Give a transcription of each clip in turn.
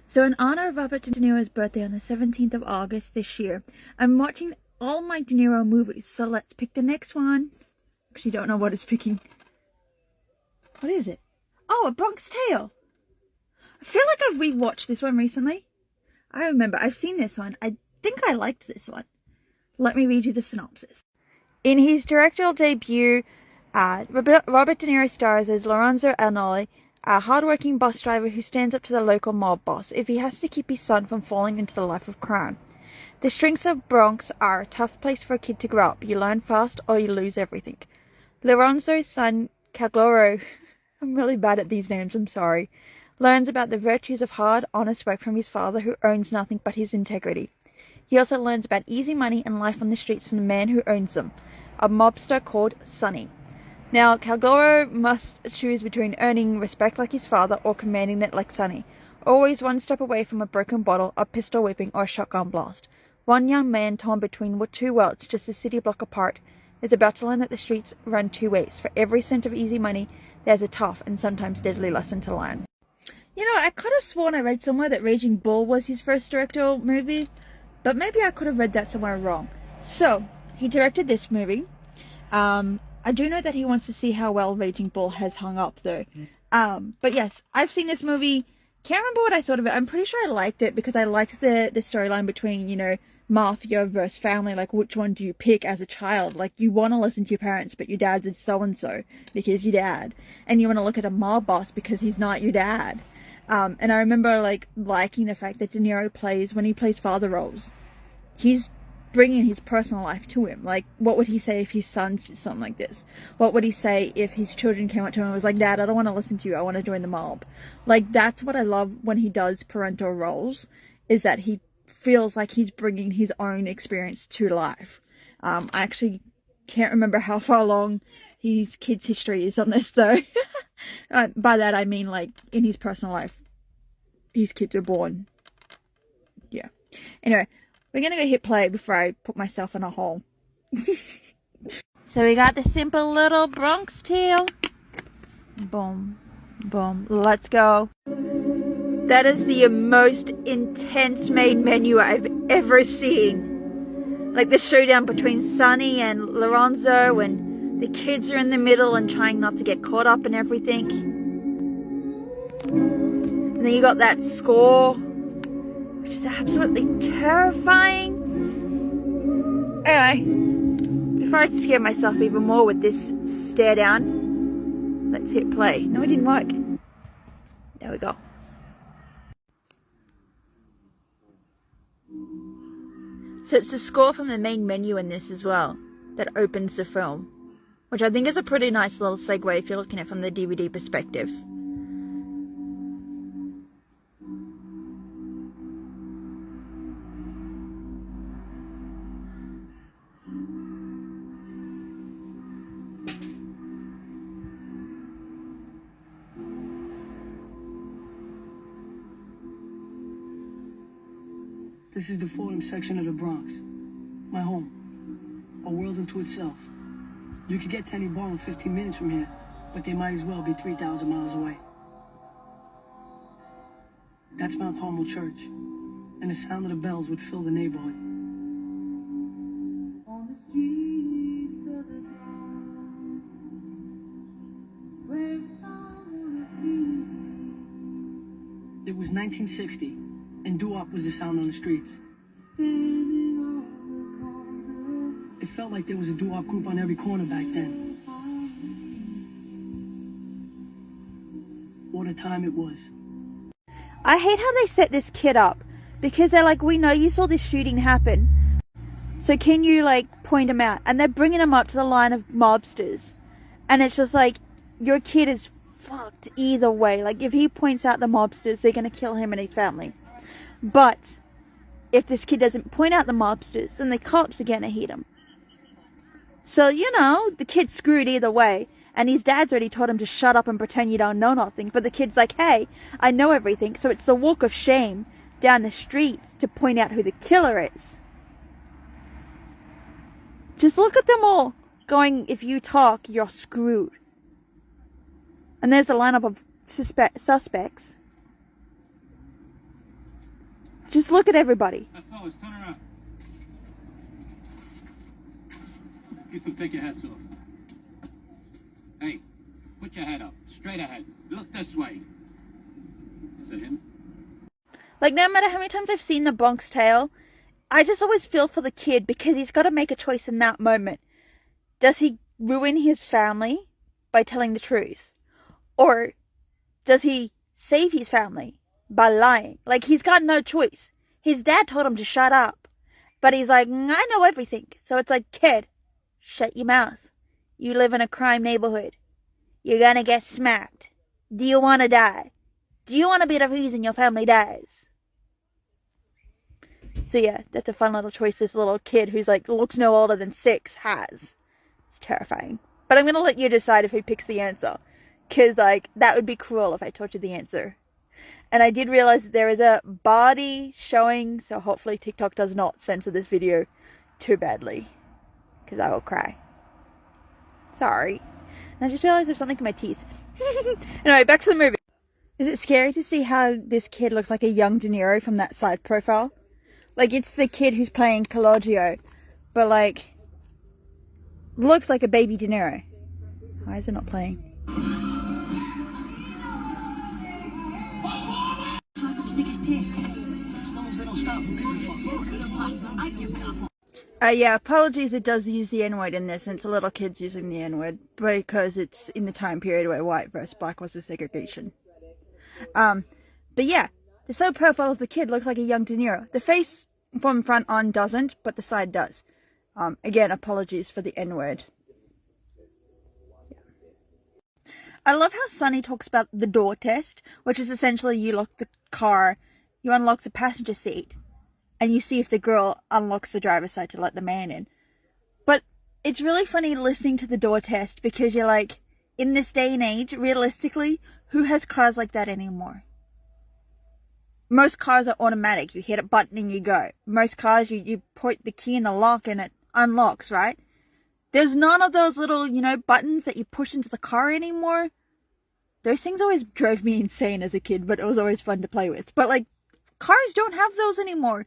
So in honor of Robert De Niro's birthday on the 17th of August this year, I'm watching all my De Niro movies. So let's pick the next one. Actually, don't know what it's picking. What is it? Oh, A Bronx Tale. I feel like I've rewatched this one recently. I remember I've seen this one. I think I liked this one. Let me read you the synopsis. In his directorial debut, Robert De Niro stars as Lorenzo Arnoldi, a hard-working bus driver who stands up to the local mob boss if he has to keep his son from falling into the life of crime. The streets of Bronx are a tough place for a kid to grow up. You learn fast or you lose everything. Lorenzo's son, Cagloro, I'm really bad at these names, I'm sorry, learns about the virtues of hard, honest work from his father who owns nothing but his integrity. He also learns about easy money and life on the streets from the man who owns them, a mobster called Sonny. Now, Cagloro must choose between earning respect like his father or commanding it like Sonny, always one step away from a broken bottle, a pistol whipping, or a shotgun blast. One young man torn between two worlds just a city block apart is about to learn that the streets run two ways. For every cent of easy money, there's a tough and sometimes deadly lesson to learn. You know, I could have sworn I read somewhere that Raging Bull was his first directorial movie, but maybe I could have read that somewhere wrong. So, he directed this movie. I do know that he wants to see how well Raging Bull has hung up, though. But yes, I've seen this movie. Can't remember what I thought of it. I'm pretty sure I liked it because I liked the storyline between, you know, mafia versus family. Like, which one do you pick as a child? Like, you want to listen to your parents, but your dad's a so-and-so because your dad. And you want to look at a mob boss because he's not your dad. And I remember, like, liking the fact that De Niro when he plays father roles, he's bringing his personal life to him. Like, what would he say if his son did something like this? What would he say if his children came up to him and was like, Dad, I don't want to listen to you, I want to join the mob? Like, that's what I love when he does parental roles, is that he feels like he's bringing his own experience to life. I actually can't remember how far along his kid's history is on this, though. By that I mean, like, in his personal life, his kids were born. Yeah. Anyway, we're gonna go hit play before I put myself in a hole. So we got the simple little Bronx Tale. Boom, boom, let's go. That is the most intense main menu I've ever seen. Like the showdown between Sonny and Lorenzo, and the kids are in the middle and trying not to get caught up in everything. And then you got that score, which is absolutely terrifying. Anyway, before I scare myself even more with this stare down, let's hit play. No, it didn't work. There we go. So it's the score from the main menu in this as well that opens the film, which I think is a pretty nice little segue if you're looking at it from the DVD perspective. This is the Fordham section of the Bronx. My home. A world unto itself. You could get to any bar in 15 minutes from here, but they might as well be 3,000 miles away. That's Mount Carmel Church, and the sound of the bells would fill the neighborhood. On the streets of the Bronx, is where I wanna be. It was 1960. And doo-wop was the sound on the streets. It felt like there was a doo-wop group on every corner back then. What a time it was. I hate how they set this kid up, because they're like, we know you saw this shooting happen, so can you, like, point him out? And they're bringing him up to the line of mobsters. And it's just like, your kid is fucked either way. Like, if he points out the mobsters, they're going to kill him and his family. But if this kid doesn't point out the mobsters, then the cops are gonna hit him. So, you know, the kid's screwed either way. And his dad's already told him to shut up and pretend you don't know nothing. But the kid's like, hey, I know everything. So it's the walk of shame down the street to point out who the killer is. Just look at them all going, if you talk, you're screwed. And there's a lineup of suspects. Just look at everybody. Fellas, turn around. You can take your hats off. Hey, put your head up. Straight ahead. Look this way. Is it him? Like, no matter how many times I've seen The Bronx Tale, I just always feel for the kid because he's got to make a choice in that moment. Does he ruin his family by telling the truth? Or does he save his family by lying? Like, he's got no choice. His dad told him to shut up. But he's like, I know everything. So it's like, kid, shut your mouth. You live in a crime neighborhood. You're gonna get smacked. Do you want to die? Do you want to be the reason your family dies? So yeah, that's a fun little choice this little kid who's like, looks no older than 6 has. It's terrifying. But I'm going to let you decide if he picks the answer. Because, like, that would be cruel if I told you the answer. And I did realize that there is a body showing, so hopefully TikTok does not censor this video too badly. Because I will cry. Sorry. And I just realized there's something in my teeth. Anyway, back to the movie. Is it scary to see how this kid looks like a young De Niro from that side profile? Like, it's the kid who's playing Calogero, but, like, looks like a baby De Niro. Why is it not playing? Yeah, apologies, it does use the N-word in this, and it's a little kids using the N-word, because it's in the time period where white versus black was the segregation. But yeah, the side profile of the kid looks like a young De Niro. The face from front on doesn't, but the side does. Again, apologies for the N-word. Yeah. I love how Sonny talks about the door test, which is essentially you lock the car, you unlock the passenger seat, and you see if the girl unlocks the driver's side to let the man in. But it's really funny listening to the door test because you're like, in this day and age, realistically, who has cars like that anymore? Most cars are automatic. You hit a button and you go. Most cars, you put the key in the lock and it unlocks, right? There's none of those little, buttons that you push into the car anymore. Those things always drove me insane as a kid, but it was always fun to play with. But, like, cars don't have those anymore.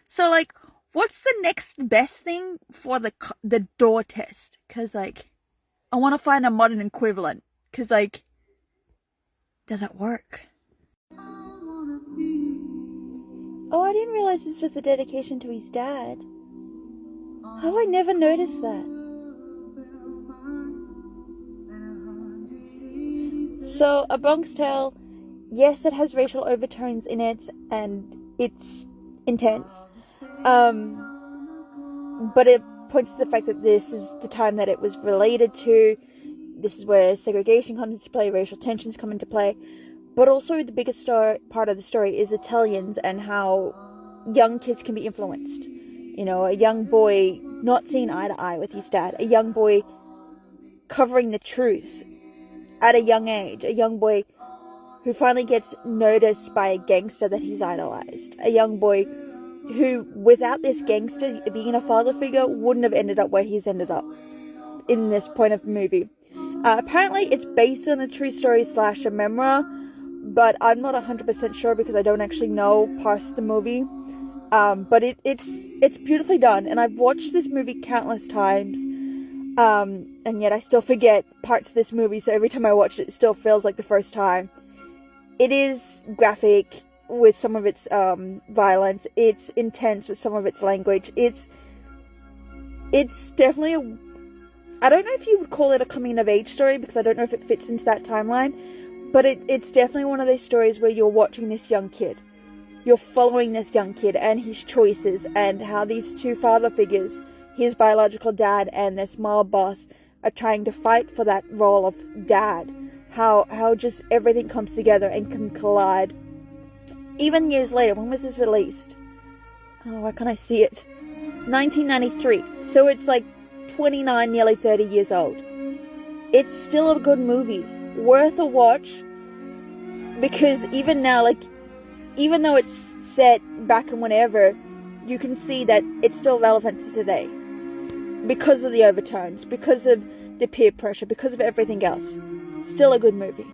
So, like, what's the next best thing for the door test? Because, like, I want to find a modern equivalent. Because, like, does it work? Oh, I didn't realize this was a dedication to his dad. How have I never noticed that? So, A Bronx Tale, yes, it has racial overtones in it, and it's intense. But it points to the fact that this is the time that it was related to. This is where segregation comes into play, racial tensions come into play. But also the biggest part of the story is Italians and how young kids can be influenced. A young boy not seeing eye to eye with his dad. A young boy covering the truth at a young age. A young boy who finally gets noticed by a gangster that he's idolized. A young boy who, without this gangster being a father figure, wouldn't have ended up where he's ended up in this point of the movie. Apparently it's based on a true story / a memoir, but I'm not 100% sure because I don't actually know past the movie. But it's beautifully done, and I've watched this movie countless times, and yet I still forget parts of this movie, so every time I watch it, it still feels like the first time. It is graphic with some of its violence. It's intense with some of its language. It's definitely I don't know if you would call it a coming-of-age story, because I don't know if it fits into that timeline, but it's definitely one of those stories where you're watching this young kid. You're following this young kid and his choices, and how these two father figures, his biological dad and this mob boss, are trying to fight for that role of dad. How just everything comes together and can collide. Even years later, when was this released? Oh, why can't I see it? 1993. So it's like 29, nearly 30 years old. It's still a good movie. Worth a watch. Because even now, like, even though it's set back in whenever, you can see that it's still relevant to today. Because of the overtones, because of the peer pressure, because of everything else. Still a good movie.